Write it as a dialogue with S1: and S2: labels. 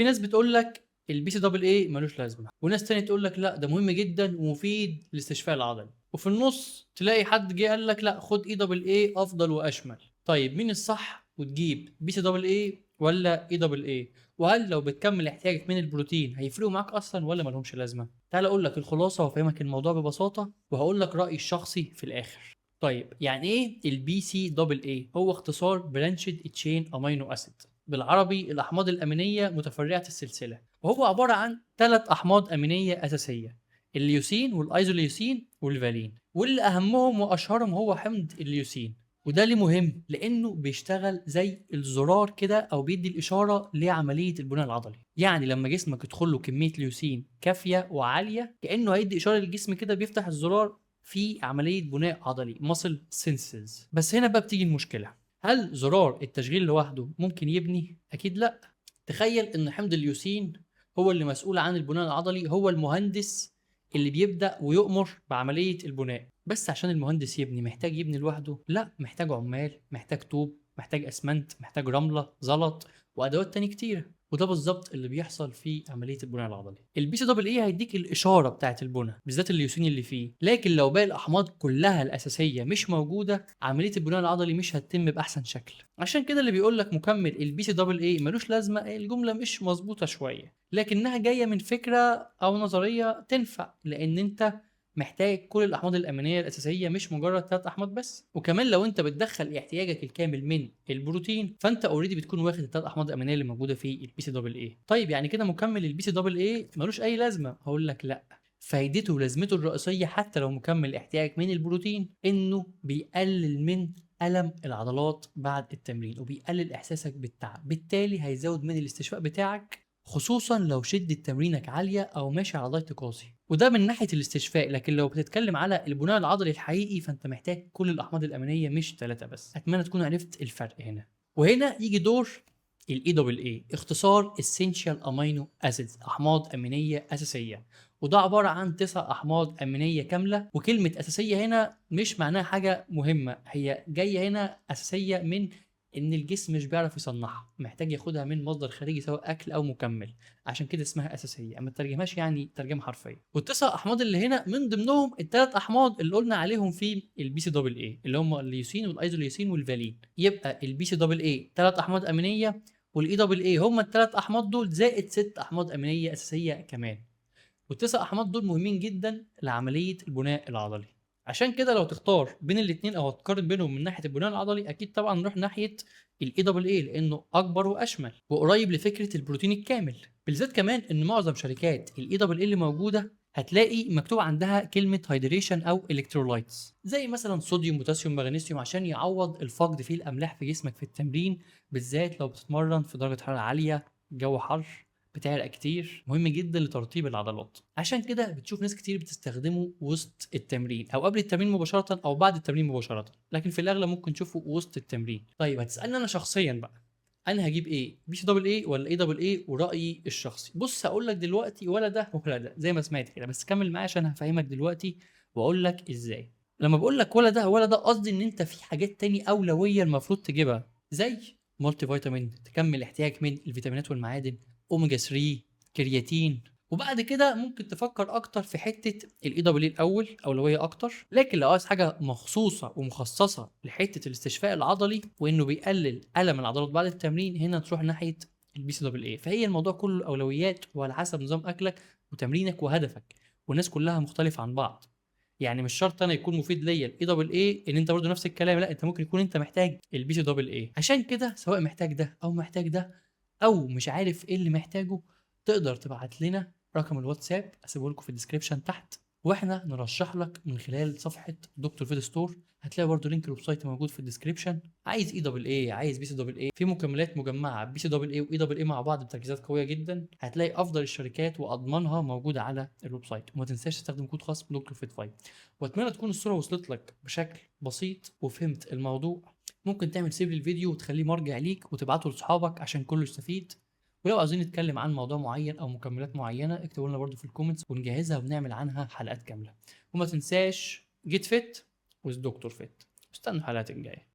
S1: في ناس بتقول لك البي سي دبل اي ملوش لازمه، وناس تانية تقول لك لا ده مهم جدا ومفيد للاستشفاء العضلي، وفي النص تلاقي حد جه قال لك لا خد اي دبل اي افضل واشمل. طيب مين الصح وتجيب بي سي دبل اي ولا اي دبل اي؟ وهل لو بتكمل احتياجك من البروتين هيفرقوا معاك اصلا ولا ملهمش لازمه؟ تعال اقول لك الخلاصه وافهمك الموضوع ببساطه، وهقول لك رايي الشخصي في الاخر. طيب يعني ايه البي سي دبل اي؟ هو اختصار برانشد تشين امينو اسيد، بالعربي الاحماض الامينيه متفرعه السلسله، وهو عباره عن 3 احماض امينيه اساسيه: الليوسين والايزوليوسين والفالين، واللي اهمهم واشهرهم هو حمض الليوسين. وده ليه مهم؟ لانه بيشتغل زي الزرار كده، او بيدي الاشاره لعمليه البناء العضلي. يعني لما جسمك يدخل له كميه ليوسين كافيه وعاليه، كانه هيدي اشاره للجسم كده بيفتح الزرار في عمليه بناء عضلي ماسل سينسز. بس هنا بقى بتيجي المشكله، هل زرار التشغيل لوحده ممكن يبني؟ اكيد لا. تخيل ان حمض اليوسين هو اللي مسؤول عن البناء العضلي، هو المهندس اللي بيبدأ ويؤمر بعملية البناء. بس عشان المهندس يبني محتاج يبني لوحده؟ لا، محتاج عمال، محتاج طوب، محتاج اسمنت، محتاج رملة، زلط، وادوات تاني كتير. وده بالظبط اللي بيحصل في عمليه البناء العضلي. البي سي دبل اي هيديك الاشاره بتاعه البناء، بالذات الليوسين اللي فيه، لكن لو باقي الاحماض كلها الاساسيه مش موجوده، عمليه البناء العضلي مش هتتم باحسن شكل. عشان كده اللي بيقول لك مكمل البي سي دبل اي ملوش لازمه، الجمله مش مظبوطه شويه، لكنها جايه من فكره او نظريه تنفع، لان انت محتاج كل الاحماض الامينيه الاساسيه مش مجرد 3 احماض بس. وكمان لو انت بتدخل احتياجك الكامل من البروتين، فانت اوريدي بتكون واخد ال3 احماض الامينيه اللي موجوده في البي سي دبل اي. طيب يعني كده مكمل البي سي دبل اي ملوش اي لازمه؟ هقول لك لا، فايدته ولازمته الرئيسيه حتى لو مكمل احتياجك من البروتين انه بيقلل من ألم العضلات بعد التمرين، وبيقلل إحساسك بالتعب، بالتالي هيزود من الاستشفاء بتاعك، خصوصا لو شدة تمرينك عالية أو ماشي على دايت قاسي. وده من ناحية الاستشفاء، لكن لو بتتكلم على البناء العضلي الحقيقي فأنت محتاج كل الأحماض الأمينية مش 3 بس. أتمنى تكون عرفت الفرق هنا. وهنا يجي دور الاي دبل اي، اختصار Essential Amino Acids، أحماض أمينية أساسية. وده عبارة عن 9 أحماض أمينية كاملة. وكلمة أساسية هنا مش معناها حاجة مهمة، هي جاية هنا أساسية من إن الجسم مش بيعرف يصنعها، محتاج ياخدها من مصدر خارجي سواء أكل أو مكمل، عشان كده اسمها أساسية. أما ترجمهاش يعني ترجمة حرفية. وال9 أحماض اللي هنا من ضمنهم ال3 أحماض اللي قلنا عليهم في البي سي دبل اي، اللي هم الليوسين والايزوليوسين والفالين. يبقى البي سي دبل اي 3 أحماض أمينية، والاي دبل اي هم ال3 أحماض دول زائد 6 أحماض أمينية أساسية كمان. وال9 أحماض دول مهمين جدا لعملية البناء العضلي. عشان كده لو تختار بين الاثنين او هتقارن بينهم من ناحيه البناء العضلي، اكيد طبعا نروح ناحيه الاي دبل اي، لانه اكبر واشمل وقريب لفكره البروتين الكامل. بالذات كمان ان معظم شركات الاي دبل اي اللي موجوده هتلاقي مكتوب عندها كلمه هيدريشن او الكترولايتس، زي مثلا صوديوم، بوتاسيوم، مغنيسيوم، عشان يعوض الفقد في الاملاح في جسمك في التمرين، بالذات لو بتتمرن في درجه حراره عاليه، جو حر، بتعرق كتير. مهم جدا لترطيب العضلات. عشان كده بتشوف ناس كتير بتستخدمه وسط التمرين او قبل التمرين مباشره او بعد التمرين مباشره، لكن في الاغلب ممكن تشوفه وسط التمرين. طيب هتسالني انا شخصيا بقى، انا هجيب ايه، بي سي دبل اي ولا اي دبل اي؟ ورايي الشخصي بص هقول لك دلوقتي ولا ده ولا ده زي ما سمعت كده، بس كمل معايا عشان هفهمك دلوقتي واقول لك ازاي. لما بقول لك ولا ده ولا ده، قصدي ان انت في حاجات تاني اولويه المفروض تجيبها، زي مالتي فيتامين تكمل احتياجك من الفيتامينات والمعادن، اوميجا 3، كرياتين. وبعد كده ممكن تفكر اكتر في حته الاي دبل اي الاول، اولويه اكتر. لكن لو عايز حاجه مخصوصه ومخصصه لحته الاستشفاء العضلي وانه بيقلل الم العضلات بعد التمرين، هنا تروح ناحيه البي سي دبل اي. فهي الموضوع كله اولويات، وعلى حسب نظام اكلك وتمرينك وهدفك، والناس كلها مختلفه عن بعض. يعني مش شرط انا يكون مفيد ليا الاي دبل اي ان انت برضه نفس الكلام، لا انت ممكن يكون انت محتاج البي سي دبل اي. عشان كده سواء محتاج ده او محتاج ده، او مش عارف ايه اللي محتاجه، تقدر تبعت لنا رقم الواتساب اسيبه لكم في الديسكريبشن تحت، واحنا نرشح لك من خلال صفحه دكتور فيد ستور. هتلاقي برضو لينك الويب سايت موجود في الديسكريبشن. عايز اي دبل اي، عايز بي سي دبل اي، في مكملات مجمعه بي سي دبل اي واي دبل اي مع بعض بتركيزات قويه جدا، هتلاقي افضل الشركات واضمنها موجوده على الويب سايت. وما تنساش تستخدم كود خاص دكتور فيد 5. واتمنى تكون الصوره وصلت لك بشكل بسيط وفهمت الموضوع. ممكن تعمل سيف للفيديو وتخليه مرجع ليك وتبعته لاصحابك عشان كله يستفيد. ولو عاوزين نتكلم عن موضوع معين او مكملات معينه، اكتبوا لنا برضو في الكومنتس ونجهزها ونعمل عنها حلقات كامله. وما تنساش جيت فيت وذ دكتور فيت. استنوا الحلقات الجايه.